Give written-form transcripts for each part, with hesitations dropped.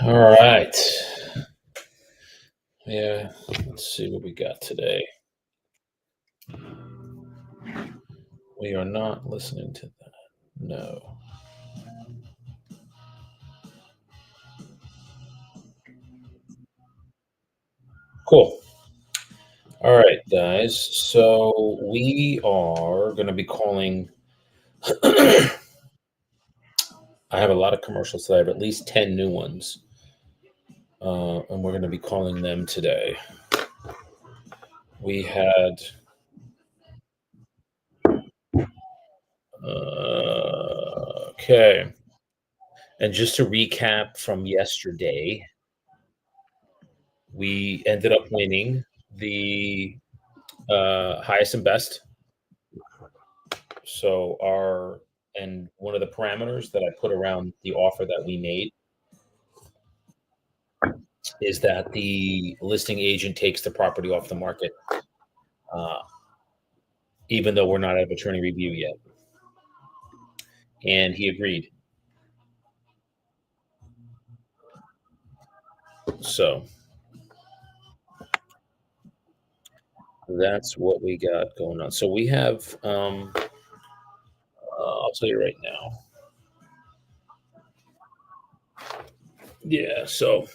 All right. Yeah, let's see what we got today. We are not listening to that. No. Cool. All right, guys. So we are going to be calling. I have a lot of commercials today. I have at least 10 new ones. And we're going to be calling them today. We had. Okay. And just to recap from yesterday, we ended up winning the highest and best. So our and one of the parameters that I put around the offer that we made is that the listing agent takes the property off the market, uh, even though we're not at attorney review yet. And he agreed. So that's what we got going on. So we have, I'll tell you right now. Yeah. So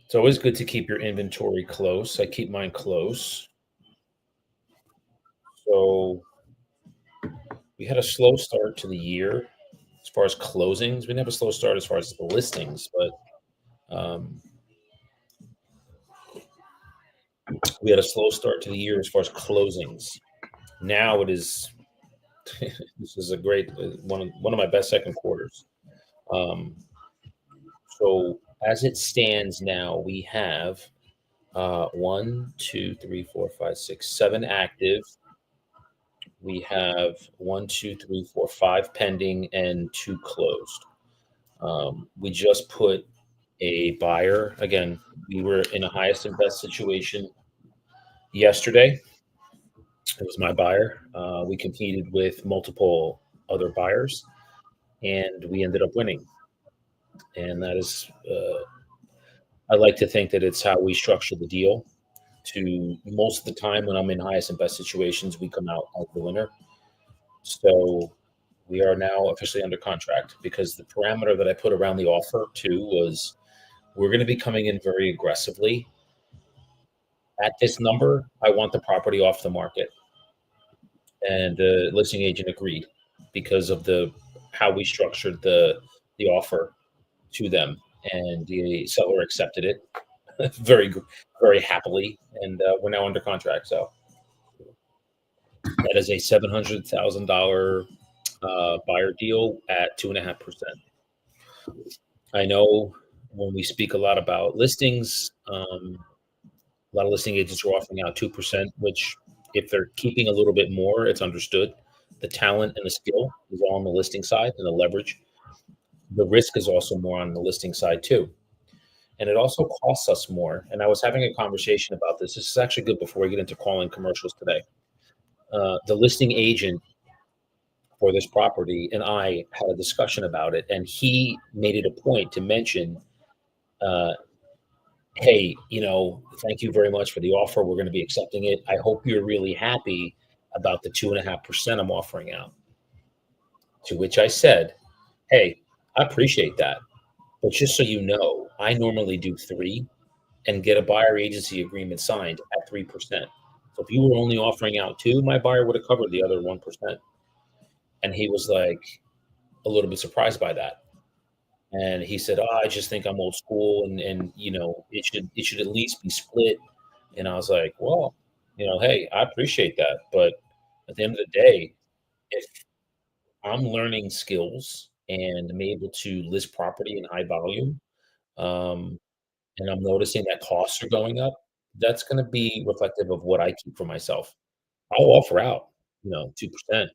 it's always good to keep your inventory close. I keep mine close. So we had a slow start to the year as far as closings. We didn't have a slow start as far as listings, but we had a slow start to the year as far as closings. Now it is. This is a great one of my best second quarters. Um, so as it stands now, we have one, two, three, four, five, six, seven active. We have one, two, three, four, five pending, and two closed. We just put a buyer. Again, we were in a highest and best situation yesterday. It was my buyer. We competed with multiple other buyers, and we ended up winning. And that is, I like to think that it's how we structure the deal. To most of the time, when I'm in highest and best situations, we come out as the winner. So we are now officially under contract because the parameter that I put around the offer too was we're going to be coming in very aggressively at this number. I want the property off the market, and the listing agent agreed because of the how we structured the offer to them, and the seller accepted it very very happily, and we're now under contract. So that is a $700,000 buyer deal at 2.5%. I know when we speak a lot about listings, a lot of listing agents are offering out 2%, which if they're keeping a little bit more, it's understood. The talent and the skill is all on the listing side and the leverage. The risk is also more on the listing side too. And it also costs us more. And I was having a conversation about this. This is actually good before we get into calling commercials today. The listing agent for this property and I had a discussion about it, and he made it a point to mention, uh, "Hey, thank you very much for the offer. We're going to be accepting it. I hope you're really happy about the 2.5% I'm offering out." To which I said, "Hey, I appreciate that, but just so you know, I normally do three and get a buyer agency agreement signed at 3%. So if you were only offering out two, my buyer would have covered the other 1%." And he was like a little bit surprised by that. And he said, "Oh, I just think I'm old school, and it should at least be split." And I was like, "Well, hey, I appreciate that, but at the end of the day, if I'm learning skills and I'm able to list property in high volume, um, and I'm noticing that costs are going up, that's going to be reflective of what I keep for myself. I'll offer out, 2%,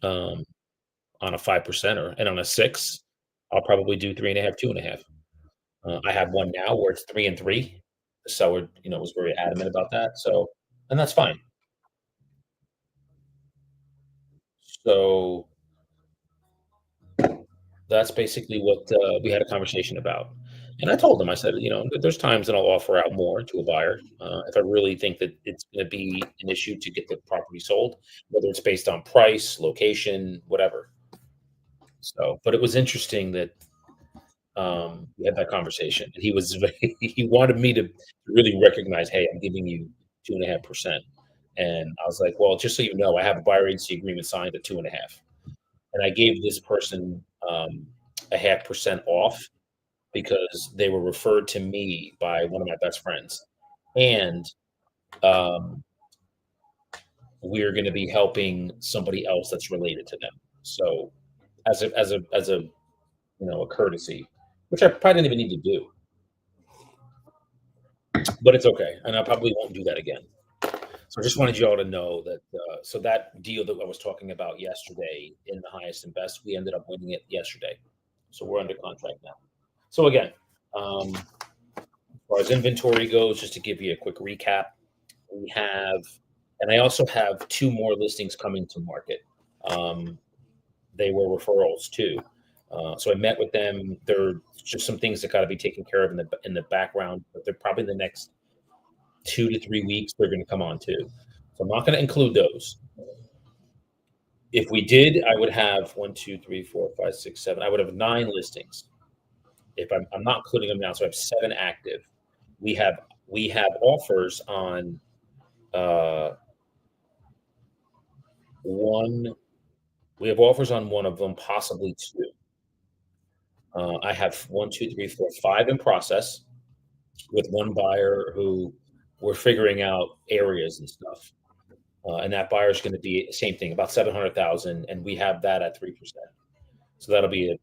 um, on a 5%er, and on a six, I'll probably do 3.5, 2.5. I have one now where it's 3 and 3. The seller, was very adamant about that. So, and that's fine. So That's basically what, we had a conversation about. And I told him, I said, "There's times that I'll offer out more to a buyer, if I really think that it's gonna be an issue to get the property sold, whether it's based on price, location, whatever." So, but it was interesting that, we had that conversation, and he was he wanted me to really recognize, "Hey, I'm giving you 2.5%." And I was like, "Well, just so you know, I have a buyer agency agreement signed at 2.5." And I gave this person, a half percent off because they were referred to me by one of my best friends, and, um, we're gonna be helping somebody else that's related to them. So, as a, a courtesy, which I probably didn't even need to do, but it's okay, and I probably won't do that again. So I just wanted you all to know that, so that deal that I was talking about yesterday in the highest and best, we ended up winning it yesterday. So we're under contract now. So again, as far as inventory goes, just to give you a quick recap, we have, and I also have two more listings coming to market. Um, they were referrals too. So I met with them. There are just some things that got to be taken care of in the background, but they're probably the next 2 to 3 weeks they're going to come on too. So I'm not going to include those. If we did, I would have one, two, three, four, five, six, seven. I would have nine listings. If I'm not including them now, so I have seven active. We have we have offers on uh, one. We have offers on one of them, possibly two. I have one, two, three, four, five in process with one buyer who we're figuring out areas and stuff. And that buyer is going to be same thing, about 700,000, and we have that at 3%. So that'll be a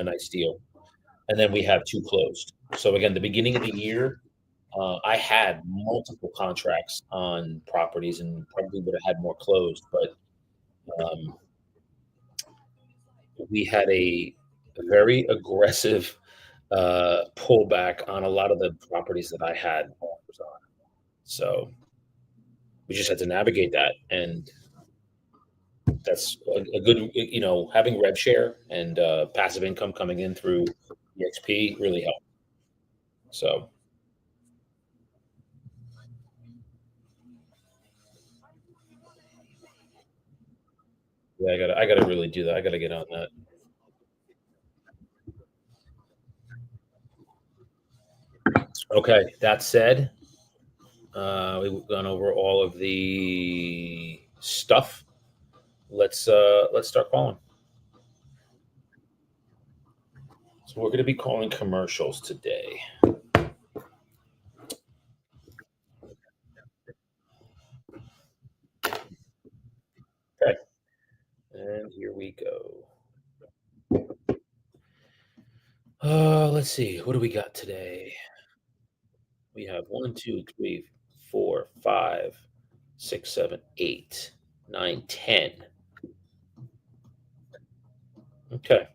nice deal. And then we have two closed. So again, the beginning of the year, I had multiple contracts on properties and probably would have had more closed, but um, we had a very aggressive pullback on a lot of the properties that I had offers on. So we just had to navigate that, and that's a good, having rev share and passive income coming in through EXP really helped. So yeah, I gotta really do that. I gotta get on that. Okay, that said, we've gone over all of the stuff. Let's start calling. So we're gonna be calling commercials today. Okay, and here we go. Let's see. What do we got today? We have one, two, three, four, five, six, seven, eight, nine, 10. Okay.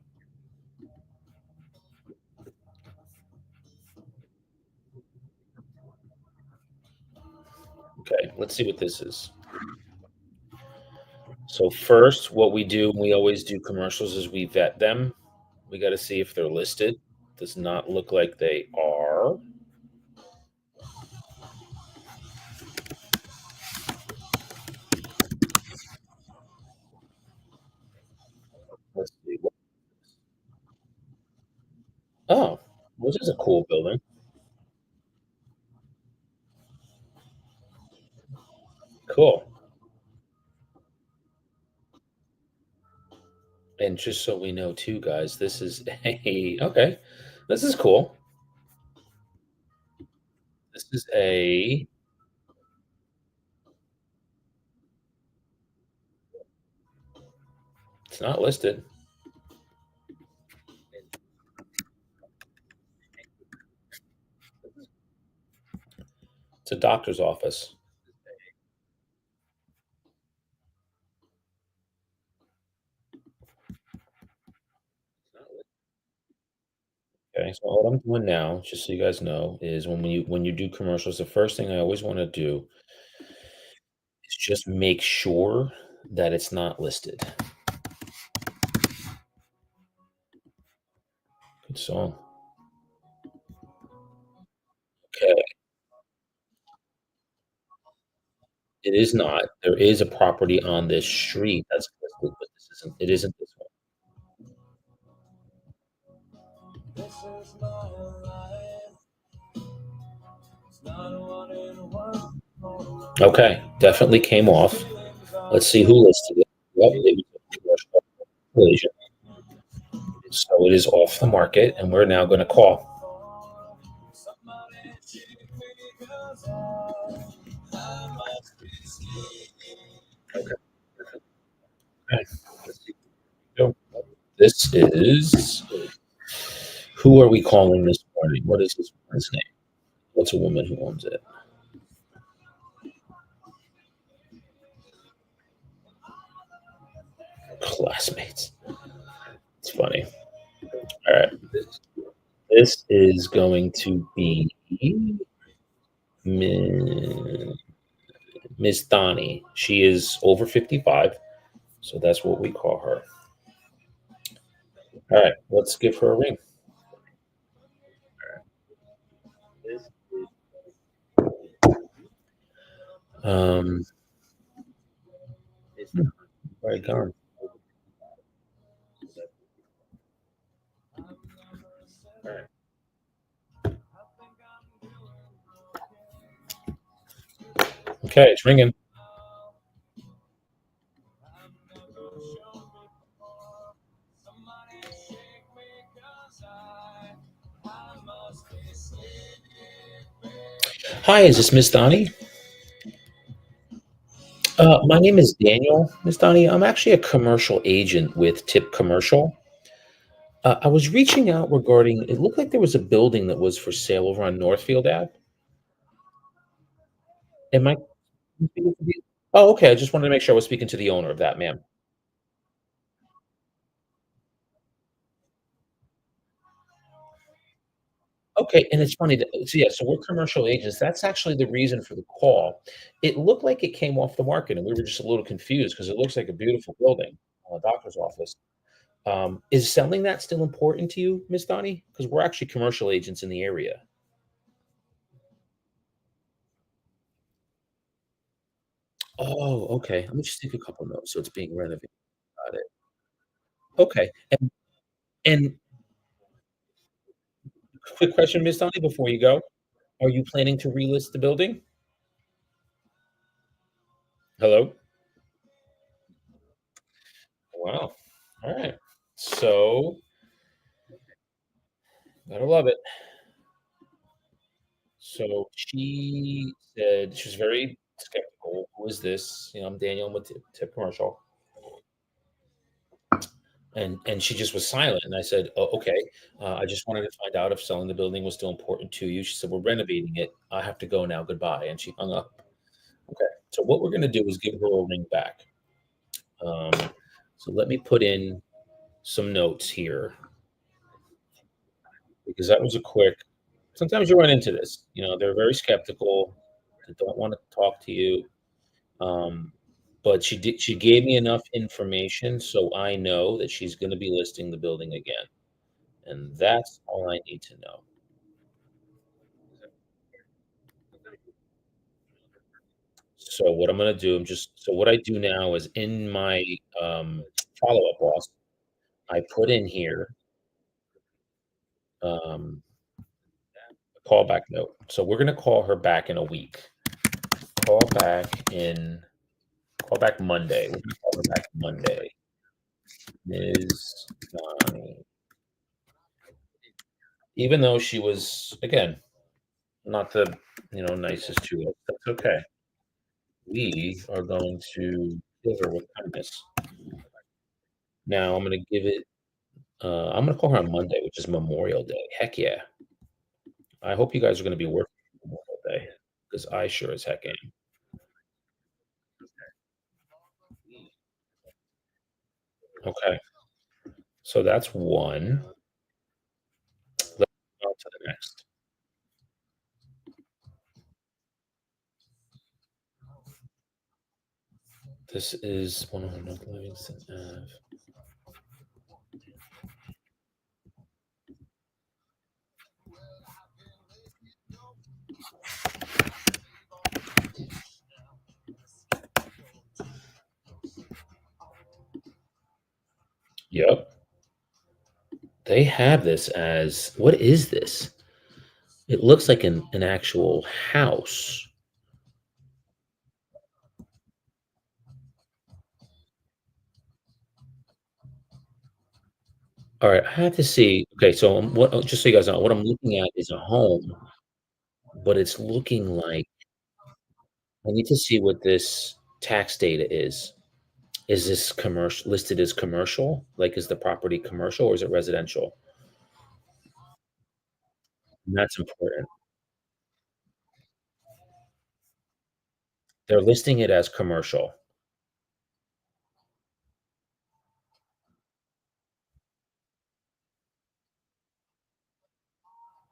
Okay. Let's see what this is. So first, what we do, and we always do commercials, is we vet them. We got to see if they're listed. Does not look like they are. Let's see. Oh, this is a cool building. Cool. And just so we know, too, guys, this is a okay. This is cool. This is a. It's not listed. It's a doctor's office. Okay, so what I'm doing now, just so you guys know, is when you do commercials, the first thing I always want to do is just make sure that it's not listed. So, okay, it is not. There is a property on this street that's listed, but it isn't this one. Okay, definitely came off. Let's see who listed it. Yep, it was a commercial collision. So it is off the market, and we're now going to call. Okay. Okay. Let's see. Go. This is who are we calling this morning? What is this woman's name? What's a woman who owns it? Classmates. It's funny. All right. This is going to be Mi- Miss Donnie. She is over 55, so that's what we call her. All right, let's give her a ring. Um, right, gone. All right. Okay, it's ringing. Hi, is this Miss Donnie? My name is Daniel, Miss Donnie. I'm actually a commercial agent with Tip Commercial. I was reaching out regarding. It looked like there was a building that was for sale over on Northfield Ave. Am I? Oh, okay. I just wanted to make sure I was speaking to the owner of that, ma'am. Okay, and it's funny that so we're commercial agents. That's actually the reason for the call. It looked like it came off the market, and we were just a little confused because it looks like a beautiful building, a doctor's office. Is selling that still important to you, Miss Donnie? Because we're actually commercial agents in the area. Oh, okay. Let me just take a couple notes. So it's being renovated. Got it. Okay. And quick question, Miss Donnie, before you go. Are you planning to relist the building? Hello? Wow. All right. So gotta love it. So she said she was very skeptical. Who is this? I'm Daniel. I'm with Tip Commercial, and she just was silent. And I said, "Oh, okay. I just wanted to find out if selling the building was still important to you." She said, "We're renovating it. I have to go now. Goodbye." And she hung up. Okay. So what we're gonna do is give her a ring back. Um, so let me put in some notes here because that was a quick. Sometimes you run into this. They're very skeptical. They don't want to talk to you. Um, but she gave me enough information so I know that she's gonna be listing the building again, and that's all I need to know. So what I'm gonna do, what I do now is in my, follow-up boss, I put in here, um, a callback note. So we're gonna call her back in a week. Call back in call back Monday. We're gonna call her back Monday. Ms. Donnie. Even though she was, again, not the, nicest to us, that's okay. We are going to kill her with kindness. Now I'm gonna call her on Monday, which is Memorial Day. Heck yeah. I hope you guys are gonna be working Memorial Day because I sure as heck am. Okay. So that's one. Let's go on to the next. This is 100 North Livingston Ave. Yep. They have this as what is this? It looks like an actual house. Alright, I have to see okay, so, what just so you guys know, what I'm looking at is a home, but it's looking like I need to see what this tax data is. Is this commercial listed as commercial? Like, is the property commercial or is it residential? And that's important. They're listing it as commercial.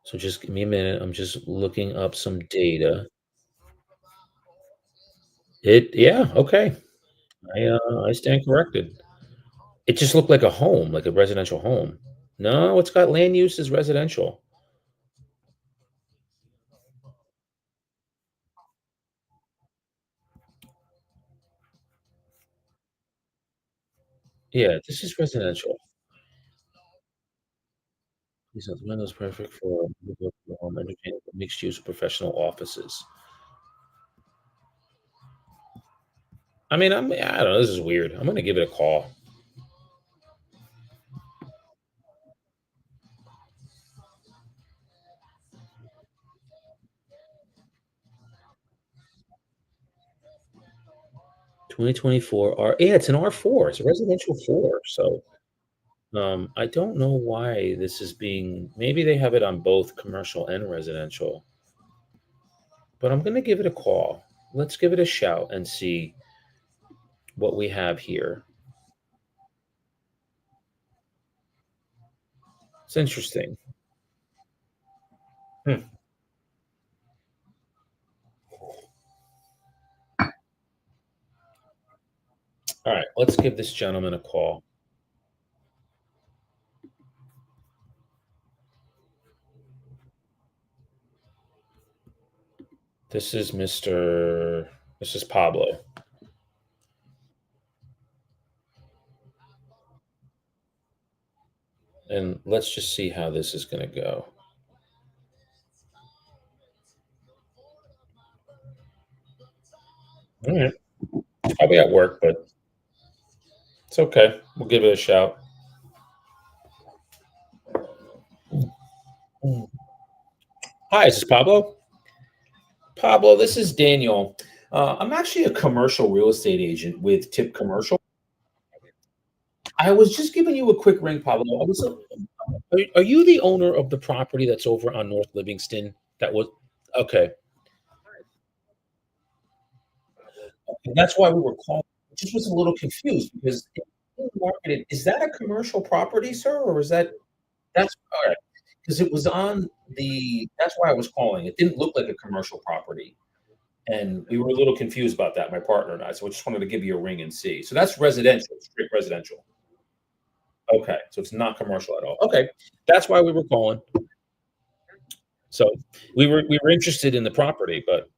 So just give me a minute, I'm just looking up some data. Yeah, okay. I stand corrected. It just looked like a home, like a residential home. No, it's got land use as residential. Yeah, this is residential. These are the windows perfect for home entertainment, mixed use professional offices. I don't know, this is weird. I'm gonna give it a call. 2024 yeah, it's an R4. It's a residential 4. So, I don't know why this is being maybe they have it on both commercial and residential, but I'm gonna give it a call. Let's give it a shout and see what we have here. It's interesting. Hmm. All right, let's give this gentleman a call. This is Mr. This is Pablo, and let's just see how this is gonna go. All right, probably at work, but it's okay. We'll give it a shout. Mm. Hi, is this Pablo? Pablo, this is Daniel. I'm actually a commercial real estate agent with Tip Commercial. I was just giving you a quick ring, Pablo. Are you the owner of the property that's over on North Livingston? That was okay. That's why we were calling. I just was a little confused because it's being marketed. Is that a commercial property, sir, or is that that's all right? Because it was on the. That's why I was calling. It didn't look like a commercial property. And we were a little confused about that, my partner and I, so I just wanted to give you a ring and see. So that's residential, straight residential. Okay, so it's not commercial at all. Okay, that's why we were calling. So we were interested in the property, but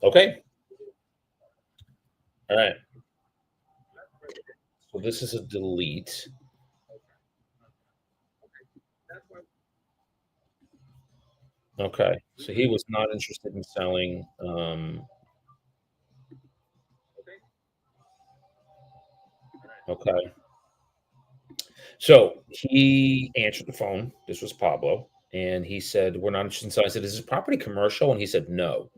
okay, all right. So this is a delete. Okay, so he was not interested in selling. Okay, so he answered the phone. This was Pablo, and he said, "We're not interested in selling." I said, "Is this property commercial?" And he said, "No."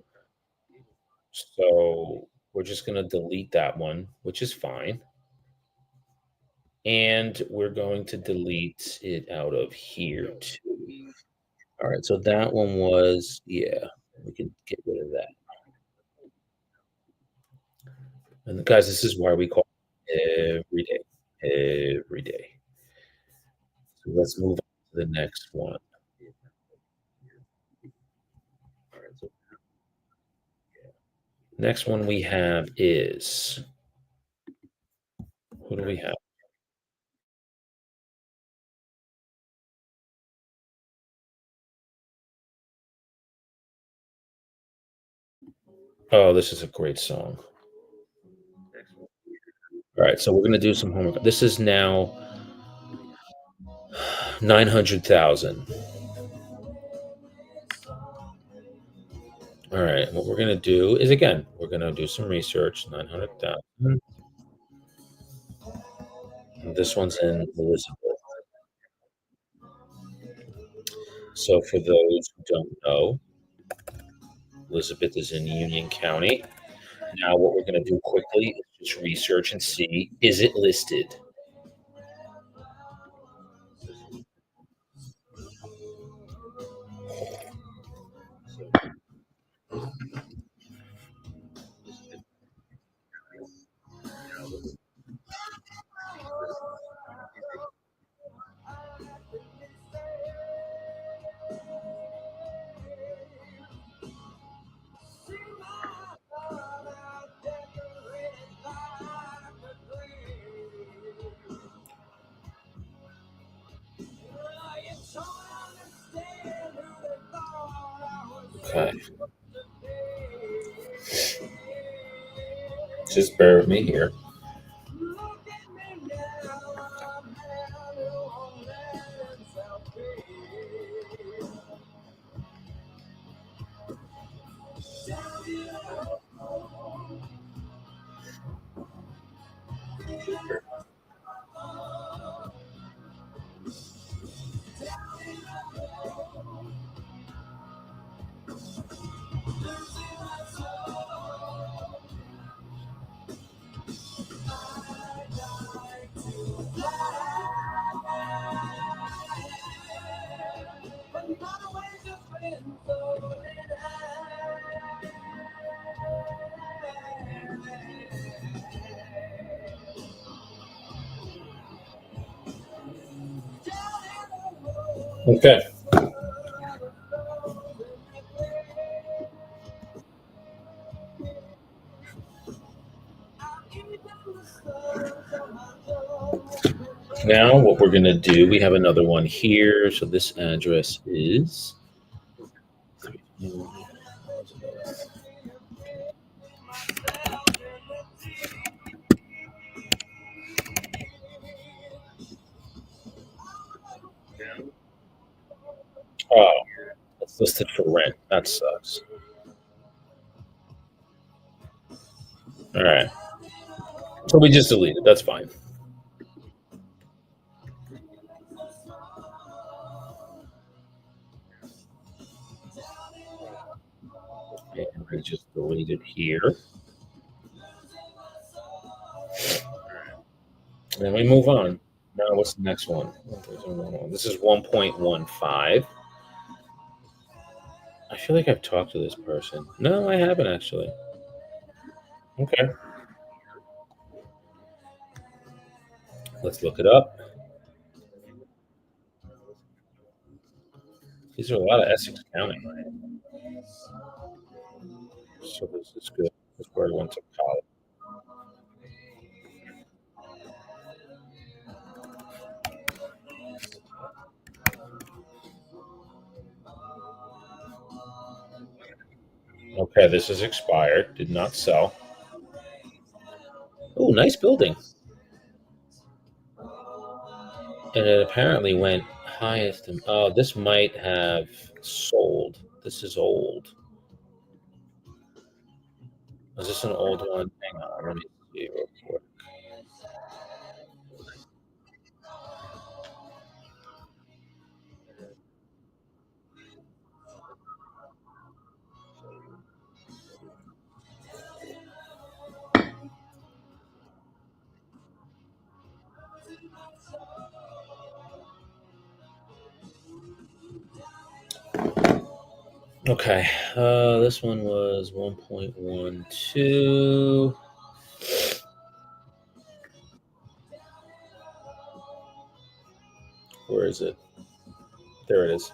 So we're just gonna delete that one, which is fine. And we're going to delete it out of here too. All right, so that one was yeah, we can get rid of that. And guys, this is why we call every day, every day. So let's move on to the next one. All right, so next one we have is who do we have? Oh, this is a great song. All All right, so we're gonna do some homework. This is now 900,000. All right, what we're gonna do is again, we're gonna do some research. 900,000. This one's in Elizabeth. So for those who don't know, Elizabeth is in Union County. Now, what we're gonna do quickly is just research and see, is it listed? Okay, just bear with me here. Okay. Now, what we're going to do, we have another one here. So this address is. Oh, it's listed for rent. That sucks. All right. So we just deleted. That's fine. And we just deleted here. And then we move on. Now, what's the next one? This is 1.15. I feel like I've talked to this person. No, I haven't actually. Okay. Let's look it up. These are a lot of Essex County. So this is good. This is where I went to college. Okay, this is expired. Did not sell. Oh, nice building. And it apparently went highest. Oh, this might have sold. This is old. Is this an old one? Hang on, let me see real quick. Okay, this one was 1.12. Where is it? There it is.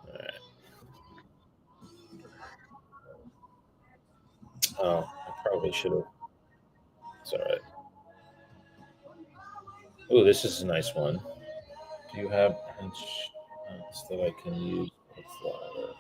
All right. Oh, I probably should have. It's all right. Oh, this is a nice one. Do you have insurance that I can use for flyer?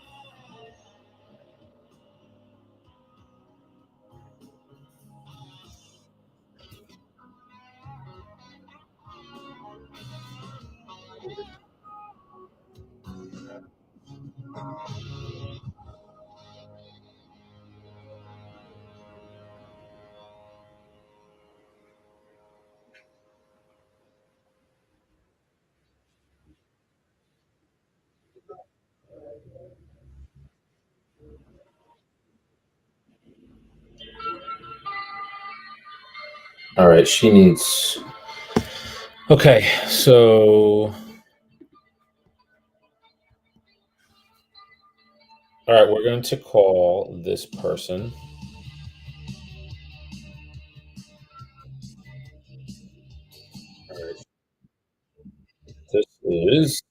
All right, she needs. Okay, so all right, we're going to call this person. All right, this is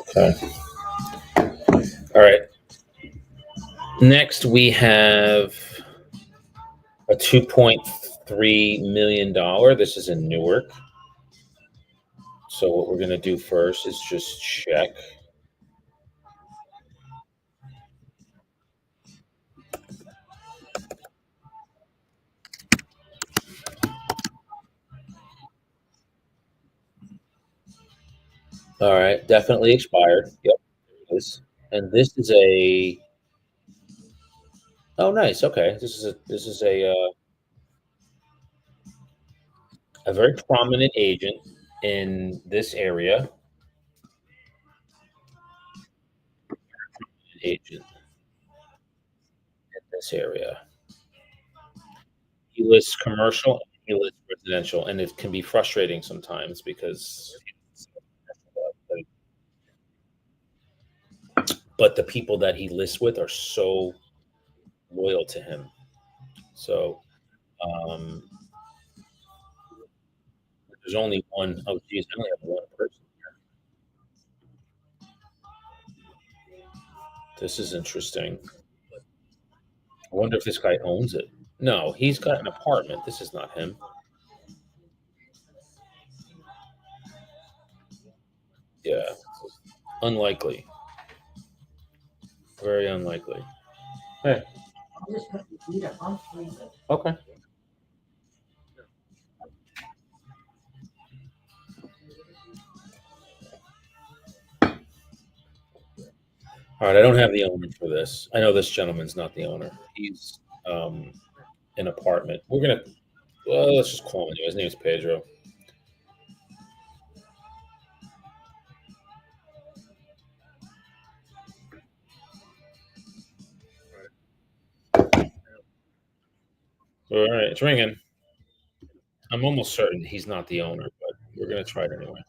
okay. All right. Next, we have a $2.3 million. This is in Newark. So what we're going to do first is just check. All right, definitely expired. Yep, it is. And this is a. Oh, nice. Okay, this is a very prominent agent in this area. Agent in this area. He lists commercial. He lists residential, and it can be frustrating sometimes because. But the people that he lists with are so loyal to him. So um, there's only one. Oh, geez, I only have one person. This is interesting. I wonder if this guy owns it. No, he's got an apartment. This is not him. Yeah, unlikely. Very unlikely. Hey, okay. All right. I don't have the owner for this. I know this gentleman's not the owner. He's um, an apartment. We're gonna. Well, let's just call him anyway. His name is Pedro. All right, it's ringing. I'm almost certain he's not the owner, but we're gonna try it anyway.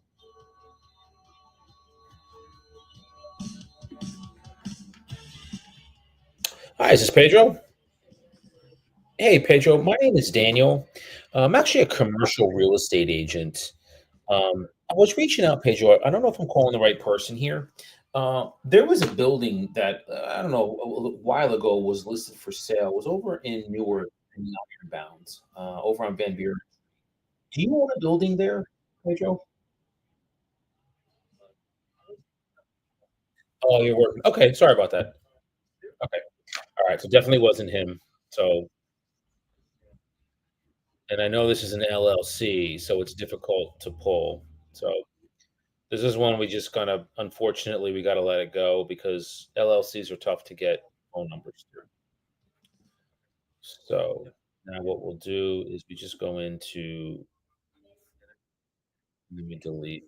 Hi, is this Pedro? Hey, Pedro. My name is Daniel. I'm actually a commercial real estate agent. I was reaching out, Pedro. I don't know if I'm calling the right person here. There was a building that I don't know a while ago was listed for sale. It was over in Newark, in the Ironbound, over on Van Buren. Do you own a building there, Pedro? Oh, you're working. Okay, sorry about that. Okay, all right. So definitely wasn't him. So, and I know this is an LLC, so it's difficult to pull. So this is one we just kind of, unfortunately, we got to let it go because LLCs are tough to get phone numbers through. So now what we'll do is we just go into, let me delete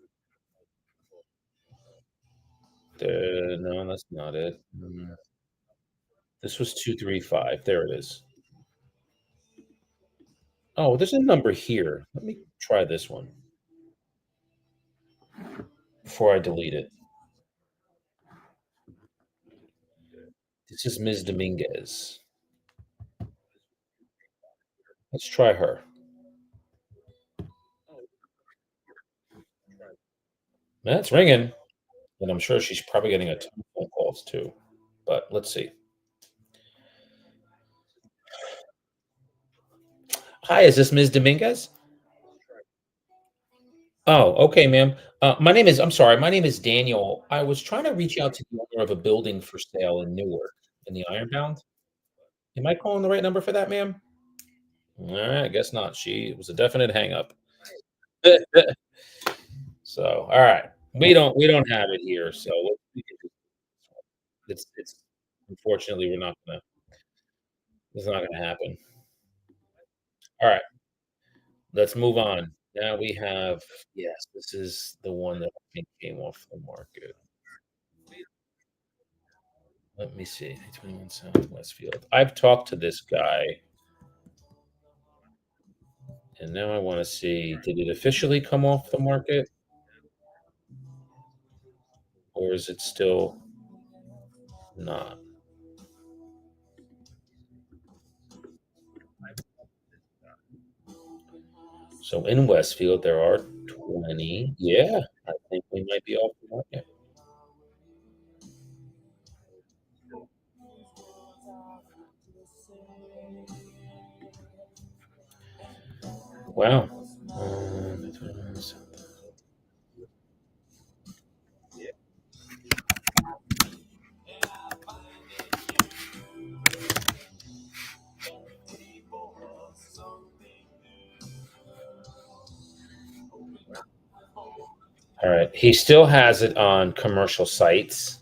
the, no, that's not it. This was 235. There it is. Oh, there's a number here. Let me try this one before I delete it. This is Ms. Dominguez. Let's try her. That's ringing. And I'm sure she's probably getting a ton of phone calls too. But let's see. Hi, is this Ms. Dominguez? Oh, okay, ma'am. I'm sorry, my name is Daniel. I was trying to reach out to the owner of a building for sale in Newark in the Ironbound. Am I calling the right number for that, ma'am? All right, I guess not. She it was a definite hang up. So, all right. We don't have it here, so we can just it's unfortunately we're not gonna it's not gonna happen. All right, let's move on. Now we have yes, this is the one that I think came off the market. Let me see. 21 South Westfield. I've talked to this guy, and now I want to see did it officially come off the market or is it still not? So in Westfield, there are 20. Yeah, I think we might be off the market. Wow. Um, all right. He still has it on commercial sites.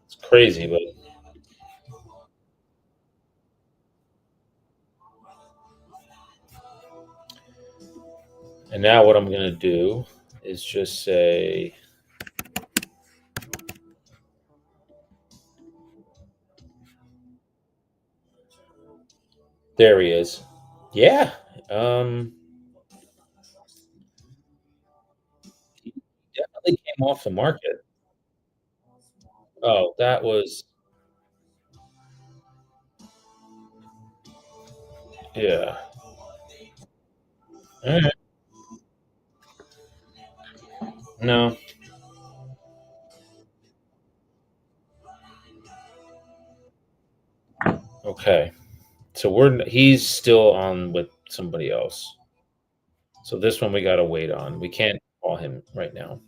It's crazy, but and now what I'm gonna do is just say there he is. Yeah. Um he definitely came off the market. Oh, that was yeah. All right. No. Okay. So he's still on with somebody else. So this one we gotta wait on. We can't call him right now.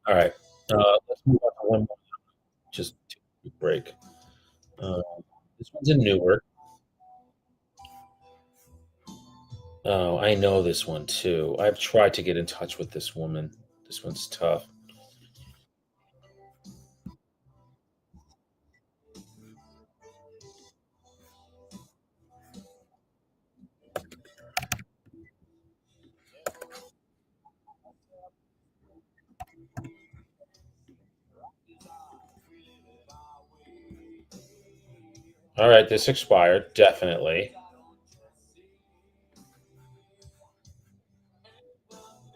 All right. Let's move on to one more. Just take a quick break. Uh, this one's in Newark. Oh, I know this one too. I've tried to get in touch with this woman. This one's tough. All right, this expired definitely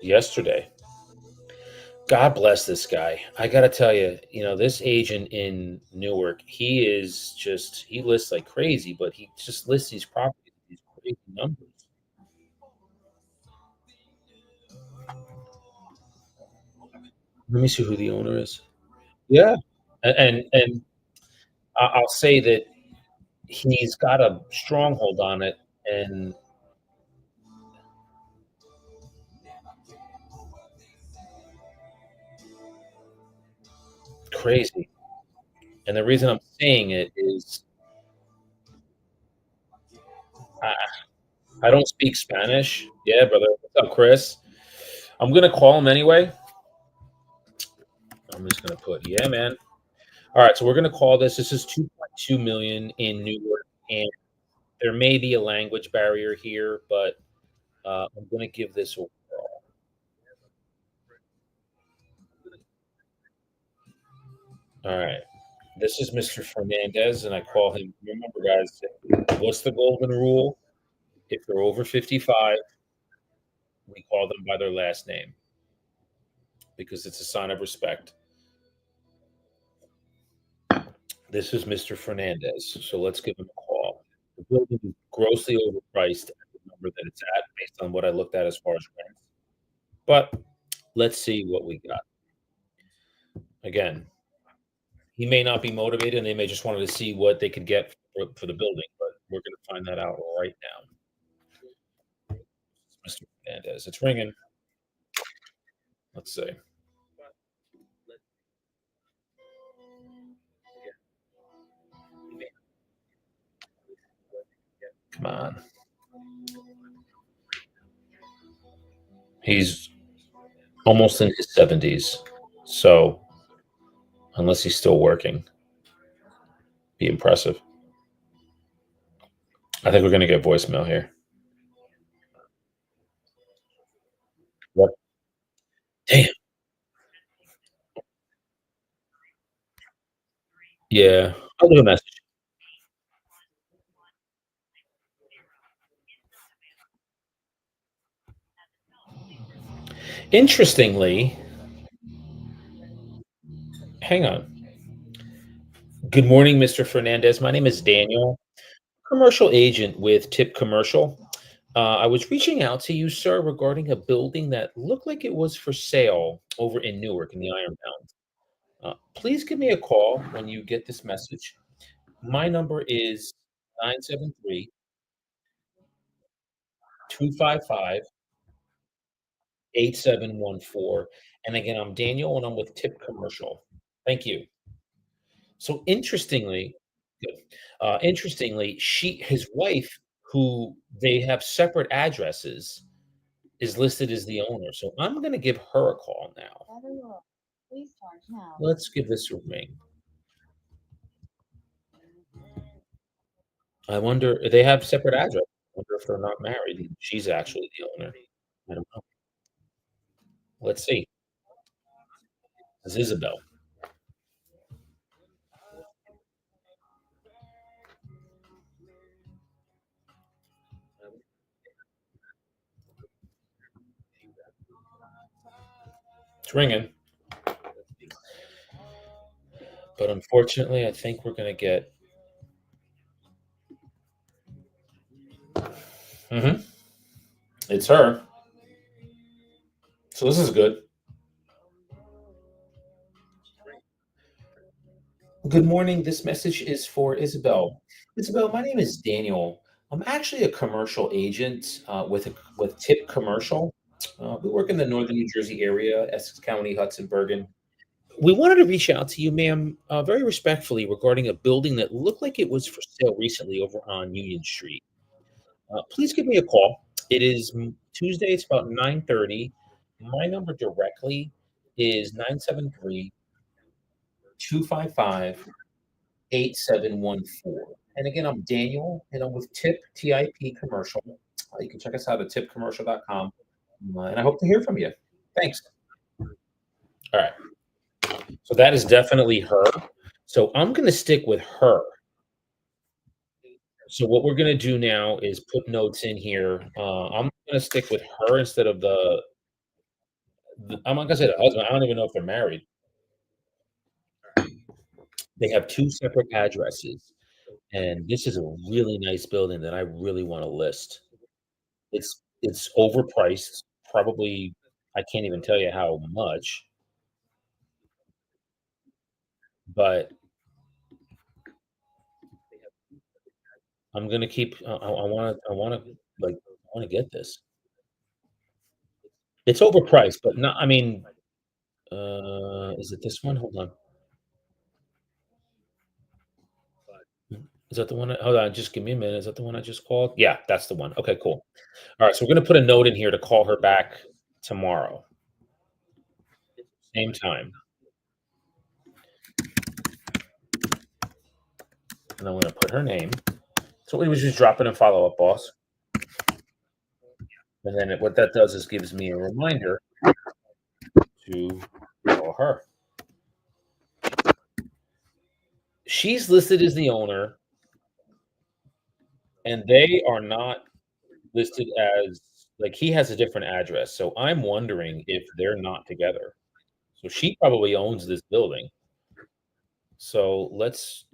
yesterday. God bless this guy. I gotta tell you, this agent in Newark, he lists like crazy, but he just lists these properties, these crazy numbers. Let me see who the owner is. Yeah, and I'll say that he's got a stronghold on it, and crazy. And the reason I'm saying it is I, I don't speak Spanish. Yeah, brother. What's up, Chris? I'm gonna call him anyway. I'm just gonna put, yeah, man. All right, so we're gonna call this. This is 2.2 million in New York, and there may be a language barrier here, but I'm gonna give this a whirl. All right, this is Mr. Fernandez, and I call him. Remember, guys, what's the golden rule? If they're over 55, we call them by their last name because it's a sign of respect. This is Mr. Fernandez, so let's give him a call. The building is grossly overpriced at the number that it's at based on what I looked at as far as rents. But let's see what we got. Again, He may not be motivated, and they may just wanted to see what they could get for the building, but we're gonna find that out right now. Mr. Fernandez. It's ringing. Let's see. Come on. He's almost in his 70s. So, unless he's still working, be impressive. I think we're gonna get voicemail here. Yep. Damn. Yeah. I'll leave a message. Interestingly, hang on. Good morning, Mr. Fernandez. My name is Daniel, commercial agent with Tip Commercial. I was reaching out to you, sir, regarding a building that looked like it was for sale over in Newark in the Iron Mountain. Please give me a call when you get this message. My number is 973 255 8714. And again, I'm Daniel and I'm with Tip Commercial. Thank you. So good. Interestingly, his wife, who they have separate addresses, is listed as the owner. So I'm going to give her a call now. Let's give this a ring. I wonder, they have separate addresses. I wonder if they're not married and she's actually the owner. I don't know. Let's see. It's Isabel. It's ringing. But unfortunately, I think we're going to get. Hmm. It's her. So this is good. Good morning. This message is for Isabel. Isabel, my name is Daniel. I'm actually a commercial agent with Tip Commercial. We work in the northern New Jersey area, Essex County, Hudson, Bergen. We wanted to reach out to you, ma'am, very respectfully regarding a building that looked like it was for sale recently over on Union Street. Please give me a call. It is Tuesday. It's about 9:30. My number directly is 973 255 8714. And again, I'm Daniel, and I'm with TIP Commercial. You can check us out at tipcommercial.com. And I hope to hear from you. Thanks. All right. So that is definitely her. So I'm going to stick with her. So what we're going to do now is put notes in here. I'm going to stick with her instead of I'm not going to say the husband. I don't even know if they're married. They have two separate addresses. And this is a really nice building that I really want to list. It's overpriced, probably I can't even tell you how much, but I'm gonna keep like, I wanna get this. It's overpriced, but not I mean, is it this one? Hold on. Is that the one hold on, just give me a minute. Is that the one I just called? Yeah, that's the one. Okay, cool. Alright, so we're gonna put a note in here to call her back tomorrow, same time, and I'm gonna put her name. So we was just dropping a follow-up, boss. And then what that does is gives me a reminder to call her. She's listed as the owner, and they are not listed as like he has a different address. So I'm wondering if they're not together. So she probably owns this building. So let's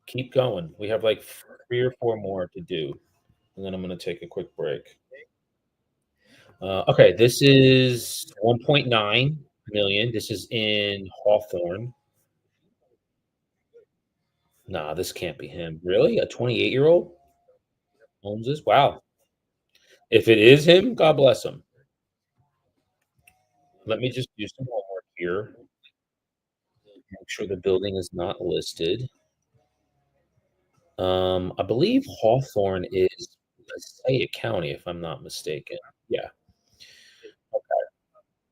keep going. We have like three or four more to do, and then I'm going to take a quick break. Okay, this is 1.9 million. This is in Hawthorne. Nah, this can't be him. Really? A 28-year-old owns this? Wow. If it is him, God bless him. Let me just do some homework here. Make sure the building is not listed. I believe Hawthorne is Passaic County, if I'm not mistaken. Yeah.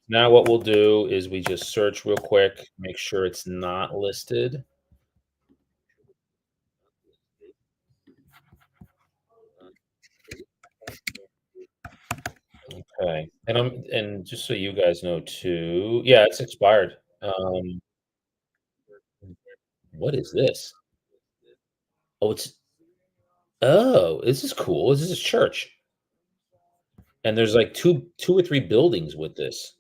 Now what we'll do is we just search real quick, make sure it's not listed. Okay. And just so you guys know too, yeah, it's expired. What is this? Oh, this is cool. This is a church. And there's like two or three buildings with this.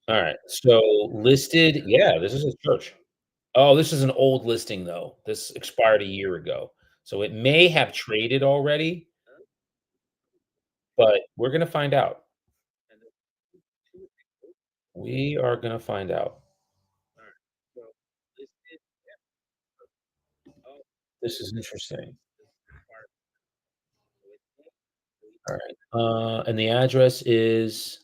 All right. So listed, yeah, this is a church. Oh, this is an old listing though. This expired a year ago. So it may have traded already, but we're gonna find out. We are gonna find out. This is interesting. All right. And the address is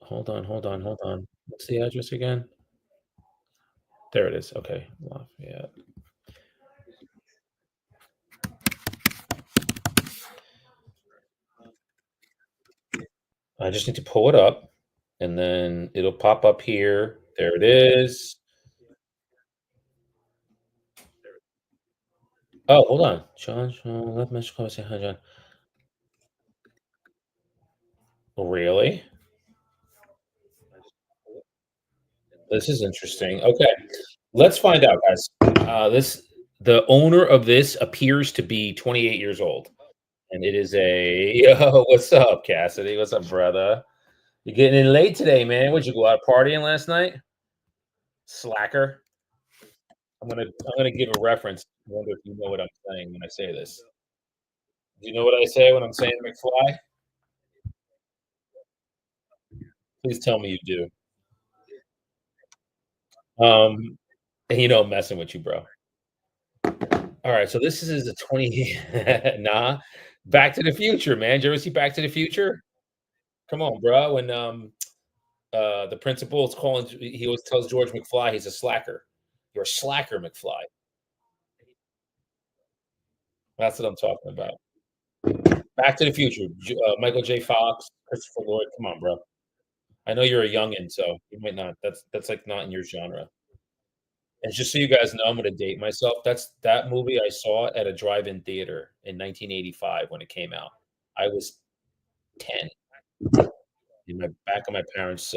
hold on. What's the address again? There it is. Okay. Lafayette. I just need to pull it up and then it'll pop up here. There it is. Oh, hold on. John, let me say hi, John. Really? This is interesting. Okay. Let's find out, guys. The owner of this appears to be 28 years old. And it is a yo, what's up, Cassidy? What's up, brother? You getting in late today, man? Would you go out partying last night? Slacker. I'm gonna give a reference. I wonder if you know what I'm saying when I say this. Do you know what I say when I'm saying McFly? Please tell me you do. I'm messing with you, bro. All right, so this is a 20 nah. Back to the Future, man. Did you ever see Back to the Future? Come on, bro. When the principal is calling, he always tells George McFly he's a slacker. You're a slacker, McFly. That's what I'm talking about. Back to the Future. Michael J. Fox, Christopher Lloyd. Come on, bro. I know you're a youngin, so you might not. That's like not in your genre. And just so you guys know, I'm gonna date myself. That movie I saw at a drive-in theater in 1985 when it came out. I was 10 in my back of my parents'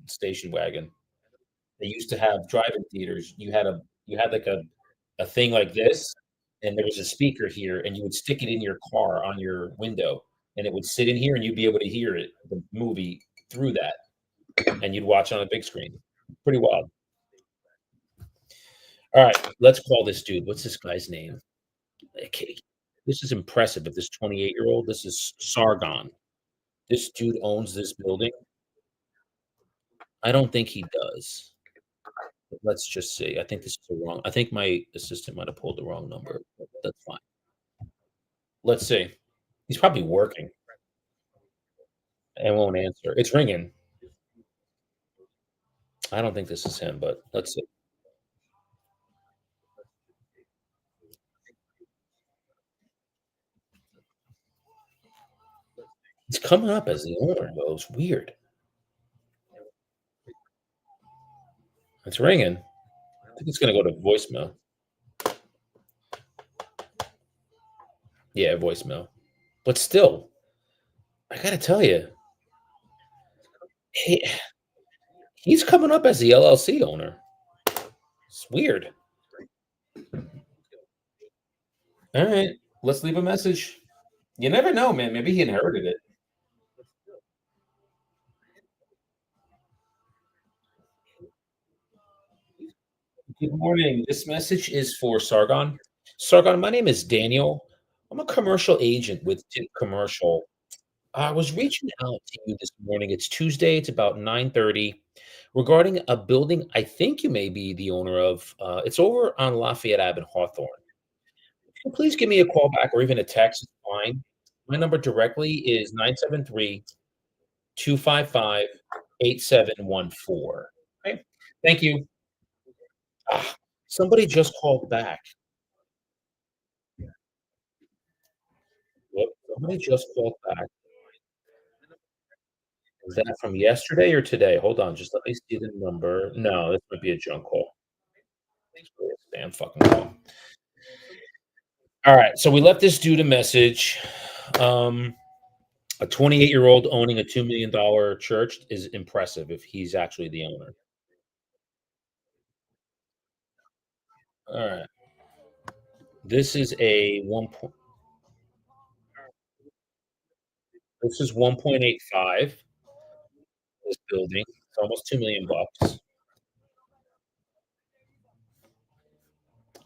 station wagon. They used to have drive-in theaters. You had like a thing like this, and there was a speaker here, and you would stick it in your car on your window, and it would sit in here, and you'd be able to hear it, the movie through that, and you'd watch on a big screen. Pretty wild. All right, let's call this dude. What's this guy's name? Okay, this is impressive. If this 28-year-old, this is Sargon. This dude owns this building. I don't think he does. But let's just see. I think this is the wrong. I think my assistant might have pulled the wrong number. But that's fine. Let's see. He's probably working and won't answer. It's ringing. I don't think this is him, but let's see. It's coming up as the owner, though. It's weird. It's ringing. I think it's going to go to voicemail. Yeah, voicemail. But still, I got to tell you, he, he's coming up as the LLC owner. It's weird. All right, let's leave a message. You never know, man. Maybe he inherited it. Good morning. This message is for Sargon. Sargon, my name is Daniel. I'm a commercial agent with Tip Commercial. I was reaching out to you this morning. It's Tuesday. It's about 9:30. regarding a building I think you may be the owner of. It's over on Lafayette Ave in Hawthorne. Can you please give me a call back or even a text? It's fine. My number directly is 973-255-8714. Okay. Thank you. Ah, somebody just called back. Yep, somebody just called back. Is that from yesterday or today? Hold on, just let me see the number. No, this might be a junk call. It's probably a spam fucking call. All right, so we left this dude a message. Um, a 28-year-old owning a $2 million church is impressive if he's actually the owner. All right, this is a one. This is 1.85. This building, it's almost 2 million bucks.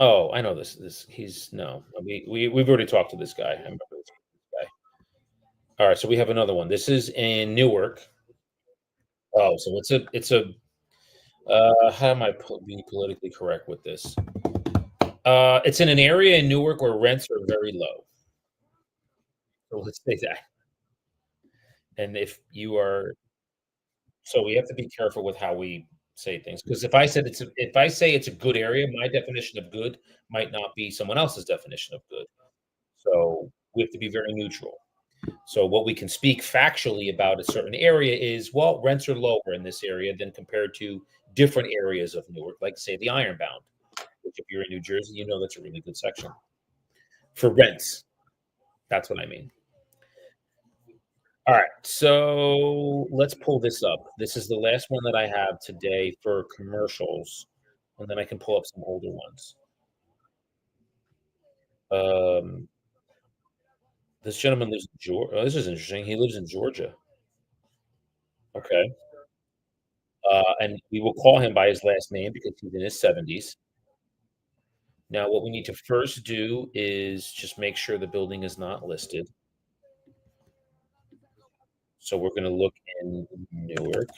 Oh, I know this. He's no. We've already talked to this guy. I remember this guy. All right, so we have another one. This is in Newark. Oh, so it's a how am I being politically correct with this? It's in an area in Newark where rents are very low. So let's say that. And if you are, so we have to be careful with how we say things because if I say it's a good area, my definition of good might not be someone else's definition of good. So we have to be very neutral. So what we can speak factually about a certain area is, well, rents are lower in this area than compared to different areas of Newark, like say the Ironbound, which if you're in New Jersey, you know that's a really good section for rents. That's what I mean. All right, so let's pull this up. This is the last one that I have today for commercials, and then I can pull up some older ones. Um, this gentleman lives in Georgia. Oh, this is interesting. He lives in Georgia. Okay. And we will call him by his last name because he's in his 70s. Now, what we need to first do is just make sure the building is not listed. So we're going to look in Newark.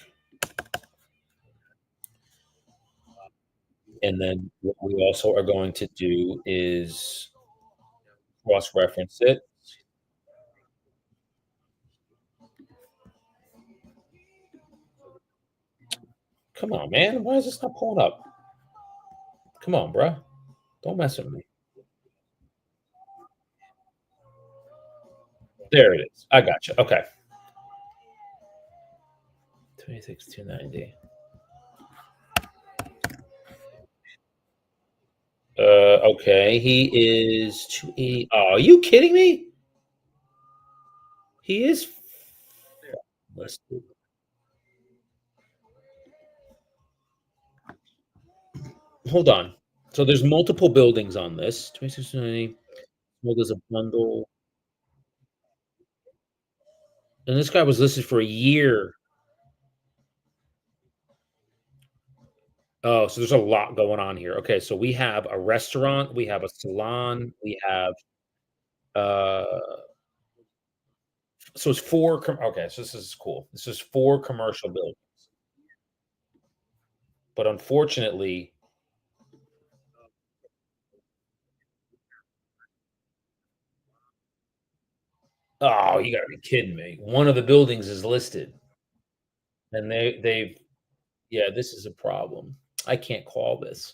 And then what we also are going to do is cross-reference it. Come on, man. Why is this not pulling up? Come on, bruh. Don't mess with me. There it is. I got you. Okay. 26,290. Okay. He is 280. Oh, are you kidding me? He is listed. Hold on. So there's multiple buildings on this. 2690. Well, there's a bundle. And this guy was listed for a year. Oh, so there's a lot going on here. Okay, so we have a restaurant, we have a salon, we have uh so it's okay, so this is cool. This is four commercial buildings. But unfortunately, oh, you gotta be kidding me. One of the buildings is listed. And they've yeah, this is a problem. I can't call this.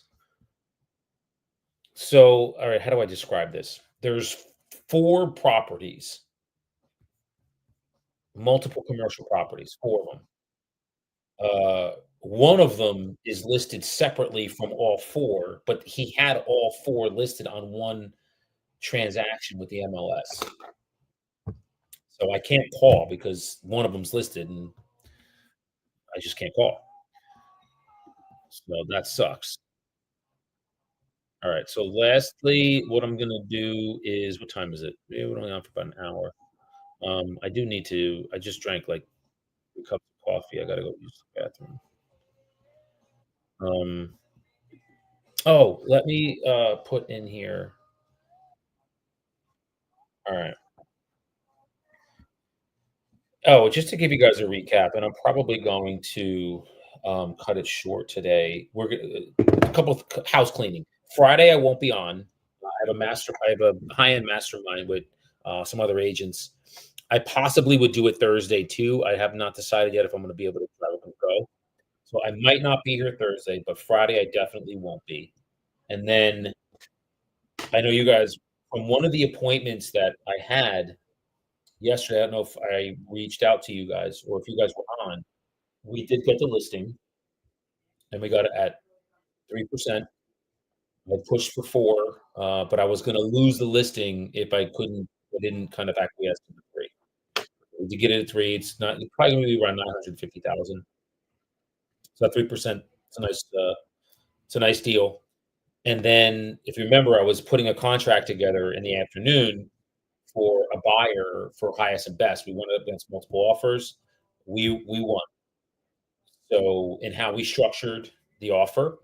So, all right, how do I describe this? There's four properties, multiple commercial properties, four of them. One of them is listed separately from all four, but he had all four listed on one transaction with the MLS. So I can't call because one of them's listed and I just can't call. So that sucks. All right. So lastly, what I'm gonna do is what time is it? Yeah, we're only on for about an hour. I do need to I just drank like 2 cups of coffee. I gotta go use the bathroom. Um oh, let me put in here. All right. Oh, just to give you guys a recap, and I'm probably going to cut it short today. We're gonna a couple of house cleaning. Friday, I won't be on. I have a high-end mastermind with some other agents. I possibly would do it Thursday too. I have not decided yet if I'm going to be able to travel and go. So I might not be here Thursday, but Friday I definitely won't be. And then I know you guys from one of the appointments that I had yesterday. I don't know if I reached out to you guys or if you guys were on. We did get the listing and we got it at 3%. I pushed for 4, but I was gonna lose the listing if I didn't kind of acquiesce to the 3. To get it at 3, it's probably gonna be around 950,000. So at 3%, it's a nice deal. And then if you remember, I was putting a contract together in the afternoon for a buyer for highest and best. We went up against multiple offers. We won. So, in how we structured the offer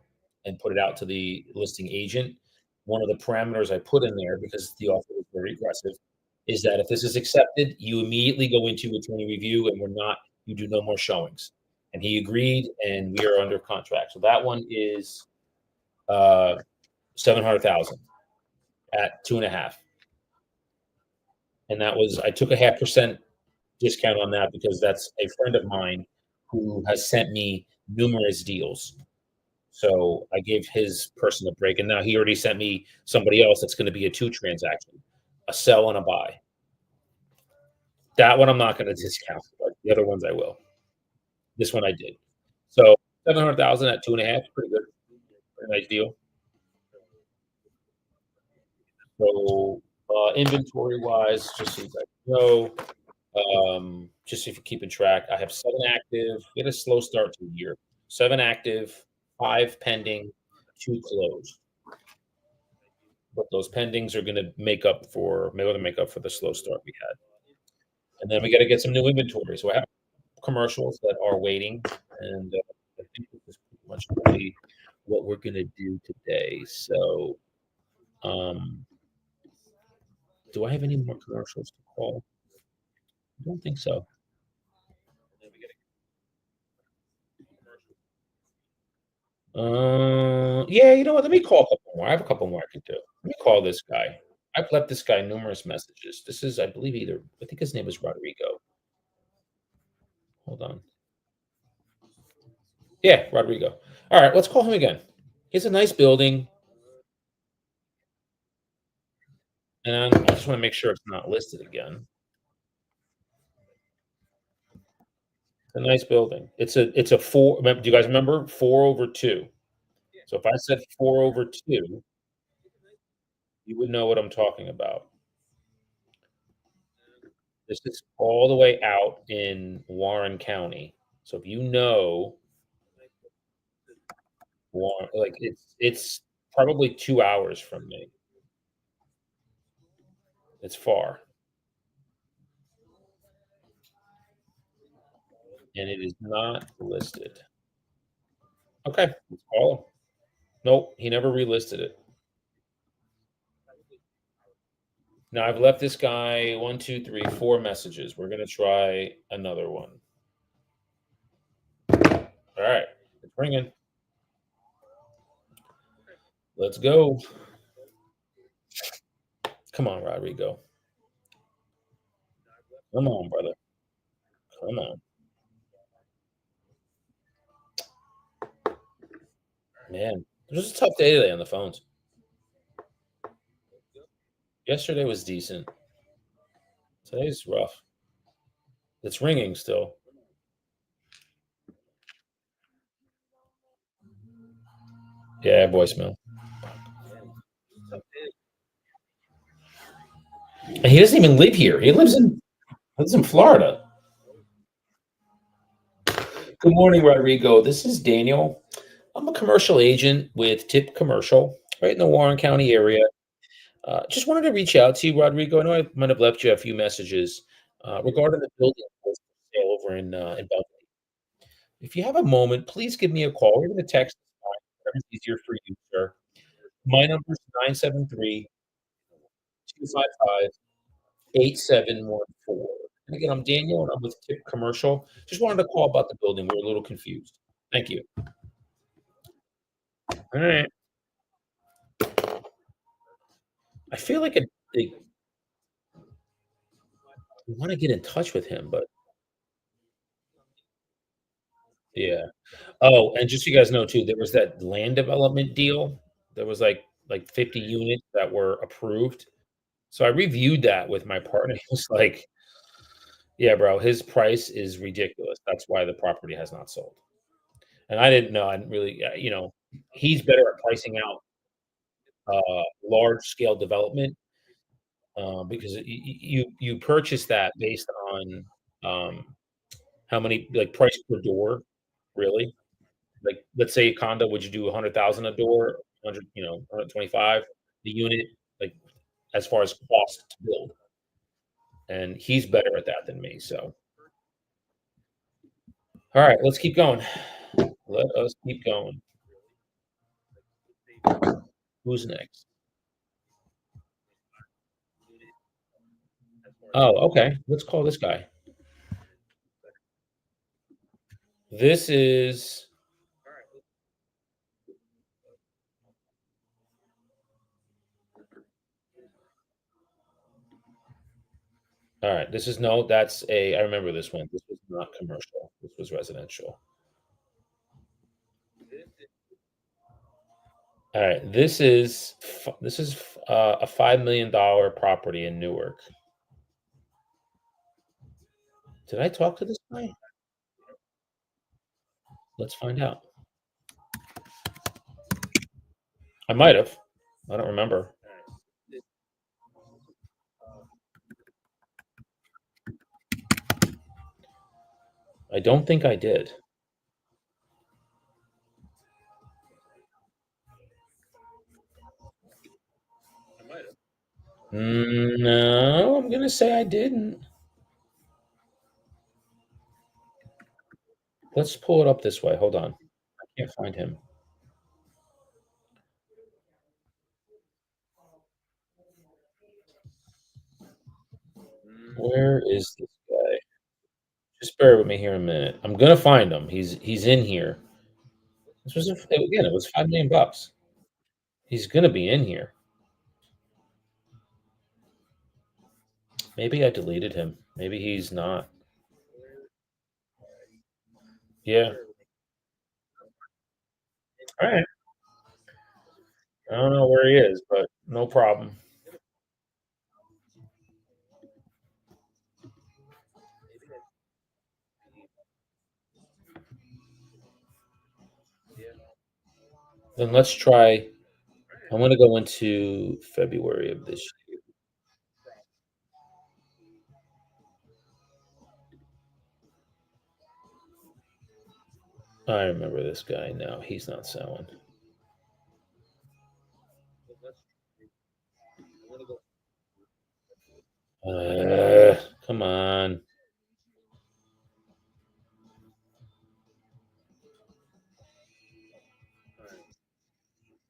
and put it out to the listing agent, one of the parameters I put in there, because the offer was very aggressive, is that if this is accepted, you immediately go into attorney review and you do no more showings. And he agreed, and we are under contract. So that one is 700,000 at 2.5. And that was, I took a 0.5% discount on that because that's a friend of mine who has sent me numerous deals. So I gave his person a break, and now he already sent me somebody else that's going to be a 2 transaction, a sell and a buy. That one I'm not going to discount, but the other ones I will. This one I did. So 700,000 at 2.5, pretty good, pretty nice deal. So inventory wise, just so you guys know, just if you're keeping track, I have 7 active. We had a slow start to the year. 7 active, 5 pending, 2 closed. But those pendings are going to make up for the slow start we had. And then we got to get some new inventory. So I have commercials that are waiting, and I think this is pretty much really what we're going to do today. So, um, do I have any more commercials to call? I don't think so. Yeah, you know what? Let me call a couple more. I have a couple more I could do. Let me call this guy. I've left this guy numerous messages. This is, I believe, I think his name is Rodrigo. Hold on. Yeah, Rodrigo. All right, let's call him again. It's a nice building, and I just want to make sure it's not listed again. It's a nice building. It's a 4. Do you guys remember 4/2? So if I said 4/2, you would know what I'm talking about. This is all the way out in Warren County. So if you know Warren, like it's probably 2 hours from me. It's far, and it is not listed. Okay, let's call him. Nope, he never relisted it. Now I've left this guy 1, 2, 3, 4 messages. We're gonna try another one. All right, it's ringing. Let's go. Come on, Rodrigo. Come on, brother. Come on, man. It was a tough day today on the phones. Yesterday was decent. Today's rough. It's ringing still. Yeah, voicemail. And he doesn't even live here. He lives in Florida. Good morning, Rodrigo. This is Daniel. I'm a commercial agent with Tip Commercial, right in the Warren County area. Just wanted to reach out to you, Rodrigo. I know I might have left you a few messages regarding the building for sale over in Belgium. If you have a moment, please give me a call or even a text. Whatever's easier for you, sir. My number is 973-255-8714. And again, I'm Daniel, and I'm with Tip Commercial. Just wanted to call about the building. We're a little confused. Thank you. All right. I feel like they want to get in touch with him, but yeah. Oh, and just so you guys know too, there was that land development deal. There was like 50 units that were approved. So I reviewed that with my partner. He was like, "Yeah, bro, his price is ridiculous. That's why the property has not sold." And I didn't know. I didn't really, he's better at pricing out large scale development because you purchase that based on how many like price per door, really. Like, let's say a condo, would you do 100,000 a door, 100, 125 the unit, like as far as cost to build. And he's better at that than me. So, all right, let's keep going. Let us keep going. Who's next? Oh, okay. Let's call this guy. This is all right. This is no, that's a, I remember this one. This was not commercial. This was residential. All right. This is a $5 million property in Newark. Did I talk to this guy? Let's find out. I might have. I don't remember. I don't think I did. No, I'm gonna say I didn't. Let's pull it up this way. Hold on. I can't find him. Where is this guy? Just bear with me here a minute. I'm gonna find him. He's in here. Again, it was 5 million bucks. He's gonna be in here. Maybe I deleted him. Maybe he's not. Yeah. All right. I don't know where he is, but no problem. Then let's try. I'm gonna go into February of this year. I remember this guy now. He's not selling. Uh, Come on.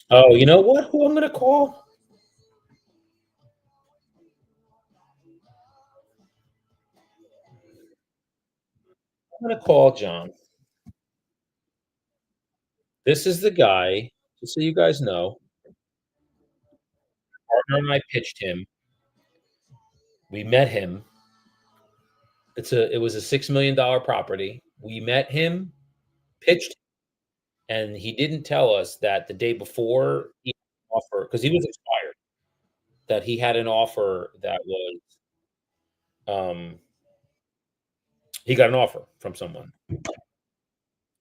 Oh, you know what? Who I'm gonna call? I'm gonna call John. This is the guy. Just so you guys know, partner and I pitched him. We met him. It was a $6 million property. We met him, pitched, and he didn't tell us that the day before he offer because he was expired. That he had an offer that was he got an offer from someone.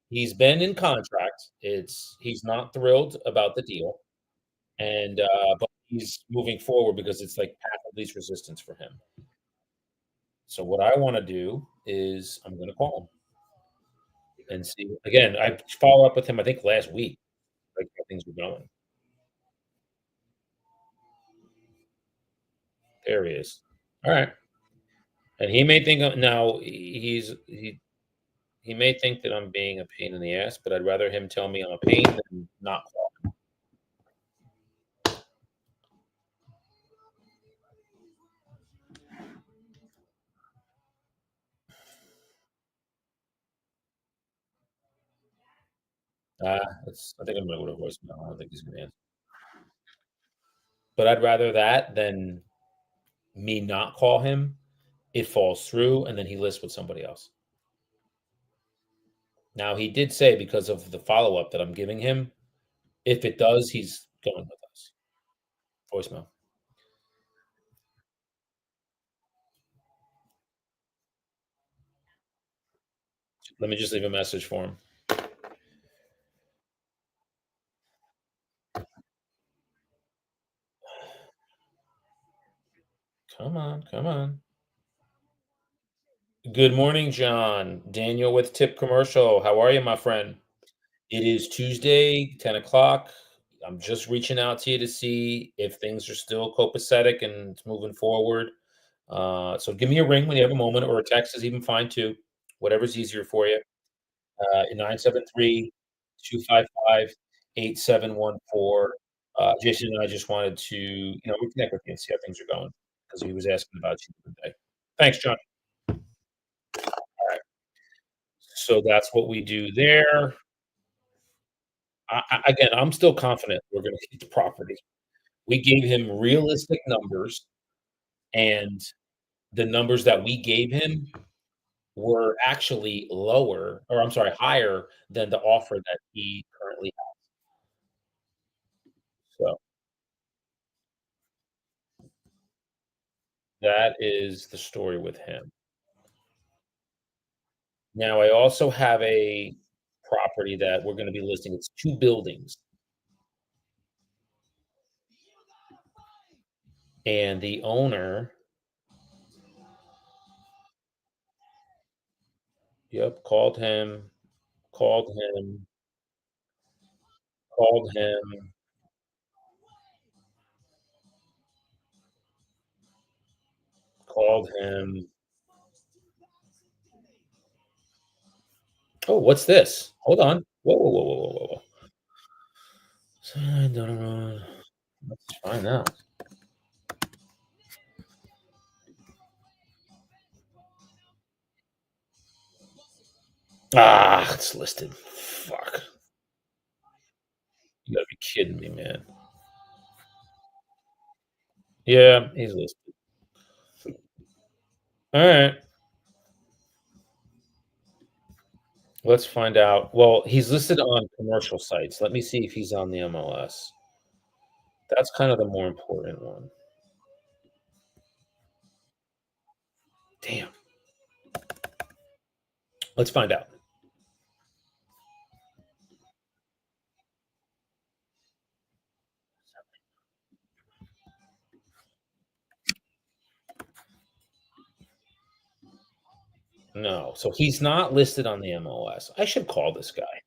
He's been in contract. He's not thrilled about the deal, and but he's moving forward because it's like path of least resistance for him. So what I want to do is I'm going to call him and see. Again, I follow up with him. I think last week, like how things were going. There he is. All right, and he may think now he may think that I'm being a pain in the ass, but I'd rather him tell me I'm a pain than not call. I think I'm gonna go to voicemail. I don't think he's gonna answer. But I'd rather that than me not call him, it falls through, and then he lists with somebody else. Now, he did say because of the follow-up that I'm giving him, if it does, he's going with us. Voicemail. Let me just leave a message for him. Come on, come on. Good morning, John. Daniel with Tip Commercial. How are you, my friend? It is Tuesday, 10 o'clock. I'm just reaching out to you to see if things are still copacetic and it's moving forward. So give me a ring when you have a moment, or a text is even fine too. Whatever's easier for you. 973-255-8714. Jason and I just wanted to, reconnect with you and see how things are going because he was asking about you the other day. Thanks, John. All right. So that's what we do there. Again, I'm still confident we're going to keep the property. We gave him realistic numbers, and the numbers that we gave him were actually lower, or I'm sorry, higher than the offer that he currently has. So that is the story with him. Now, I also have a property that we're gonna be listing. It's 2 buildings, and the owner. Yep, called him, called him, called him. Oh, what's this? Hold on. Whoa, whoa, whoa, whoa, whoa, whoa, whoa. Let's find out. It's listed. Fuck. You gotta be kidding me, man. Yeah, he's listed. Alright, let's find out. Well, he's listed on commercial sites. Let me see if he's on the MLS. That's kind of the more important one. Damn. Let's find out. No, so he's not listed on the MLS. I should call this guy.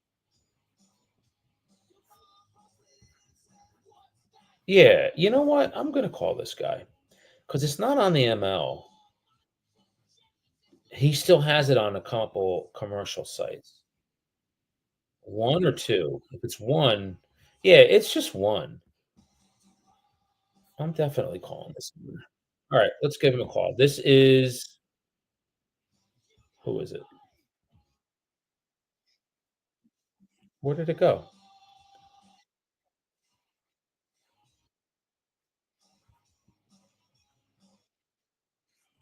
Yeah, you know what? I'm gonna call this guy because it's not on the ML. He still has it on a couple commercial sites. 1 or 2. If it's 1, yeah, it's just 1. I'm definitely calling this number. Alright, let's give him a call. This is who is it? Where did it go?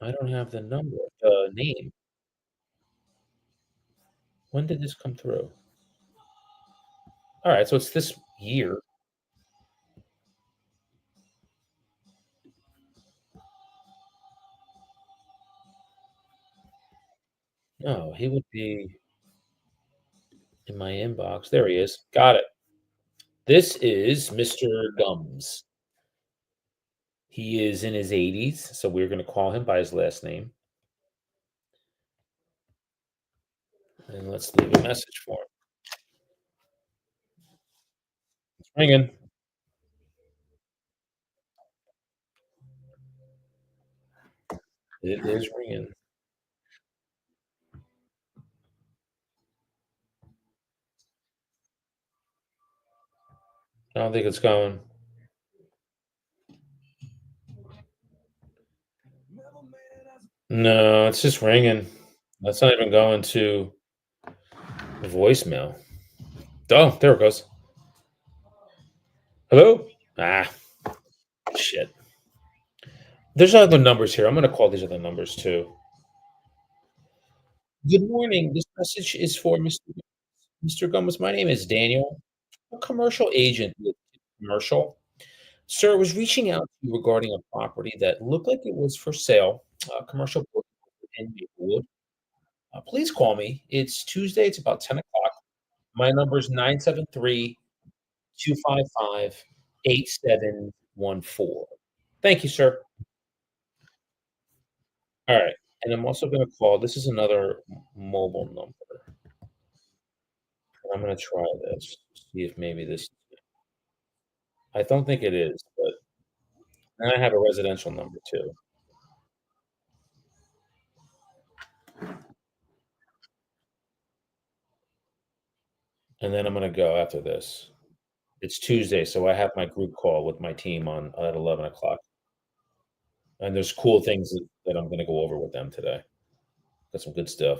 I don't have the name. When did this come through? Alright, so it's this year. No, he would be in my inbox. There he is. Got it. This is Mr. Gums. He is in his 80s, so we're gonna call him by his last name, and let's leave a message for him. It's ringing. It is ringing. I don't think it's going. No, it's just ringing. That's not even going to voicemail. Oh, there it goes. Hello? Ah, shit. There's other numbers here. I'm gonna call these other numbers too. Good morning. This message is for Mr. Gomez. My name is Daniel, a commercial agent with Commercial. Sir, I was reaching out to you regarding a property that looked like it was for sale, commercial building in Maplewood. Please call me. It's Tuesday. It's about 10 o'clock. My number is 973-255-8714. Thank you, sir. All right. And I'm also going to call. This is another mobile number. I'm going to try this. See if maybe this. I don't think it is, but and I have a residential number too. And then I'm going to go after this. It's Tuesday, so I have my group call with my team on at 11 o'clock. And there's cool things that I'm going to go over with them today. Got some good stuff.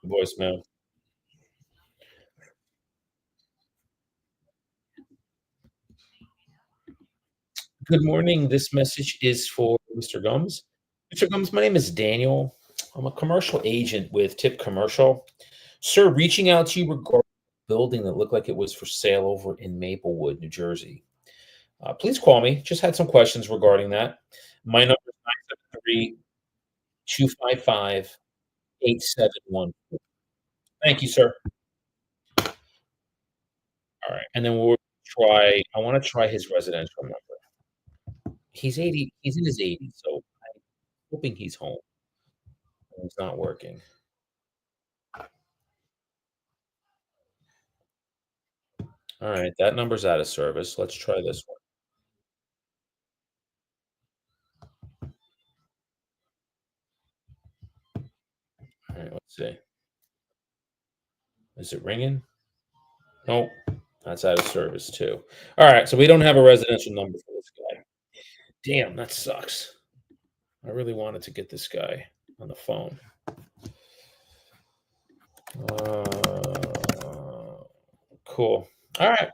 Voicemail. Good morning. This message is for Mr. Gums. Mr. Gums, my name is Daniel. I'm a commercial agent with Tip Commercial. Sir, reaching out to you regarding a building that looked like it was for sale over in Maplewood, New Jersey. Please call me. Just had some questions regarding that. My number is 973-255-8714. Thank you, sir. All right. And then we'll try, I want to try his residential number. He's 80, he's in his 80s, so I'm hoping he's home. And it's not working. All right, that number's out of service. Let's try this one. All right, let's see. Is it ringing? Nope. That's out of service too. All right, so we don't have a residential number for this guy. Damn, that sucks. I really wanted to get this guy on the phone. Cool. All right.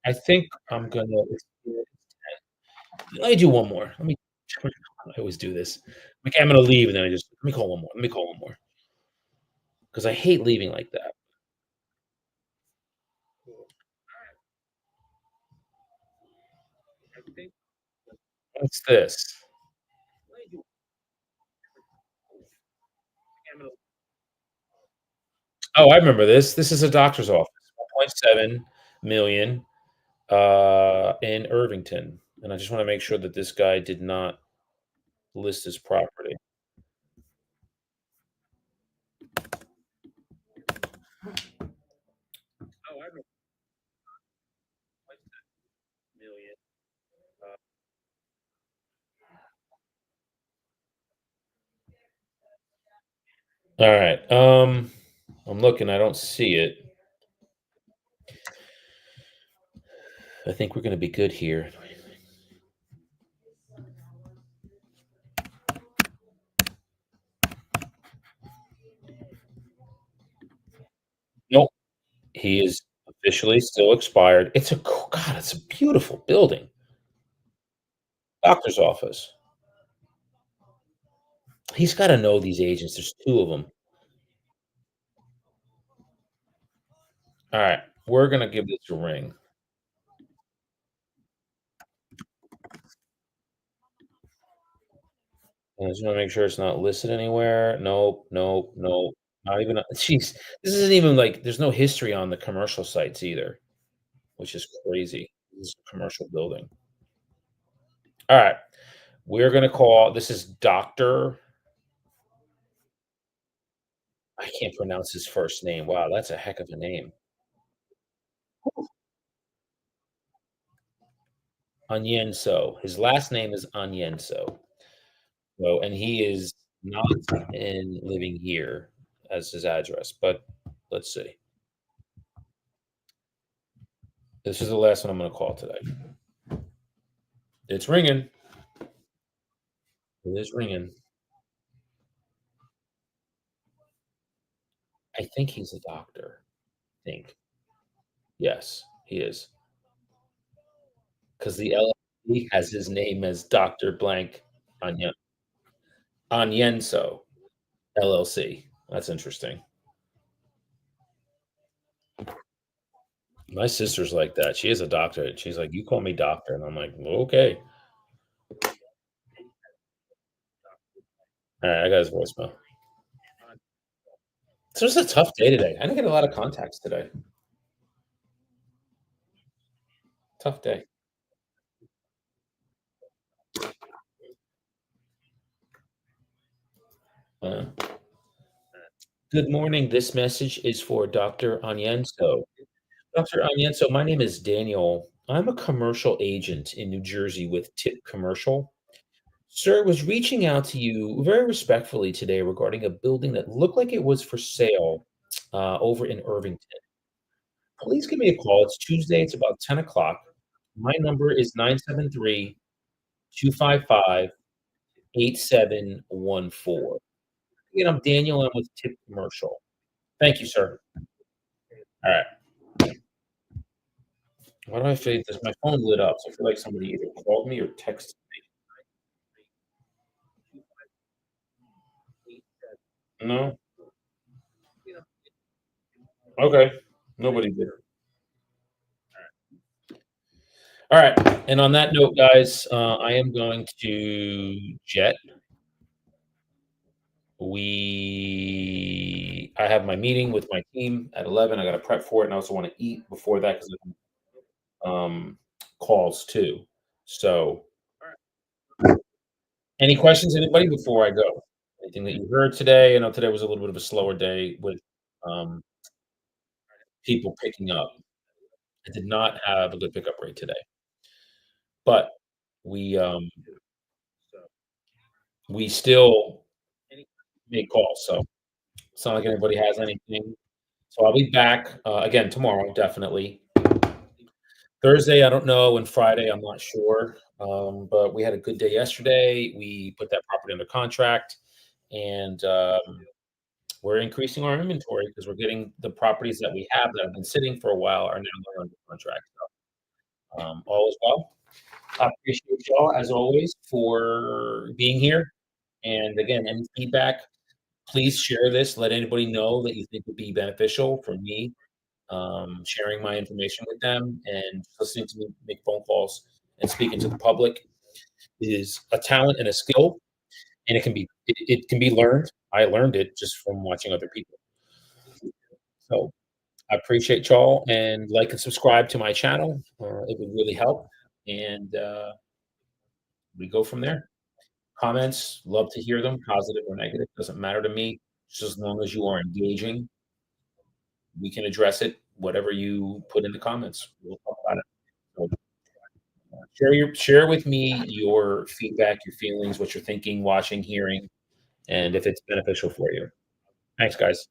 I think I'm gonna. Let me do one more. Let me. I always do this. Okay, I'm gonna leave, and then I just let me call one more. Let me call one more because I hate leaving like that. What's this? Oh, I remember this. This is a doctor's office. 1.7 million in Irvington. And I just want to make sure that this guy did not list his property. Oh, I remember 1.7 million. All right. I'm looking. I don't see it. I think we're going to be good here. Nope. He is officially still expired. God, it's a beautiful building. Doctor's office. He's got to know these agents. There's two of them. All right. We're going to give this a ring. I just wanna make sure it's not listed anywhere. Nope, nope, nope. Not even jeez, this isn't even like there's no history on the commercial sites either, which is crazy. This is a commercial building. Alright, we're gonna call this is Doctor I can't pronounce his first name. Wow, that's a heck of a name. Onyenso. His last name is Onyenso. So and he is not in living here as his address, but let's see. This is the last one I'm gonna call today. It's ringing. It is ringing. I think he's a doctor. I think. Yes, he is. Because the LLC has his name as Doctor Blank Onyen Onyenso LLC. That's interesting. My sister's like that. She is a doctor. She's like, "You call me doctor," and I'm like, "Well, okay." All right, I got his voicemail. So it was a tough day today. I didn't get a lot of contacts today. Tough day. Uh, Good morning. This message is for Dr. Onyenso. Dr. Onyenso, my name is Daniel. I'm a commercial agent in New Jersey with Tip Commercial. Sir, was reaching out to you very respectfully today regarding a building that looked like it was for sale over in Irvington. Please give me a call. It's Tuesday. It's about 10 o'clock. My number is 973-255-8714. Again, I'm Daniel. I'm with Tip Commercial. Thank you, sir. All right. Why do I feel this? My phone lit up, so I feel like somebody either called me or texted me. No? Okay. Nobody did. All right. And on that note, guys, I am going to jet. I have my meeting with my team at 11. I got to prep for it, and I also want to eat before that because calls too. So, any questions, anybody, before I go? Anything that you heard today? I know today was a little bit of a slower day with um, people picking up. I did not have a good pickup rate today, but we um, we still make calls. So it's not like anybody has anything. So I'll be back again tomorrow, definitely. Thursday, I don't know, and Friday, I'm not sure. But we had a good day yesterday. We put that property under contract, and we're increasing our inventory because we're getting the properties that we have that have been sitting for a while are now under contract. All is well. I appreciate y'all as always for being here. And again, any feedback, please share this. Let anybody know that you think would be beneficial for me, sharing my information with them and listening to me make phone calls and speaking to the public is a talent and a skill, and it can be learned. I learned it just from watching other people. So I appreciate y'all and like and subscribe to my channel. It would really help, and we go from there. Comments, love to hear them, positive or negative, doesn't matter to me. Just as long as you are engaging, we can address it. Whatever you put in the comments, we'll talk about it. So share with me your feedback, your feelings, what you're thinking, watching, hearing, and if it's beneficial for you. Thanks, guys.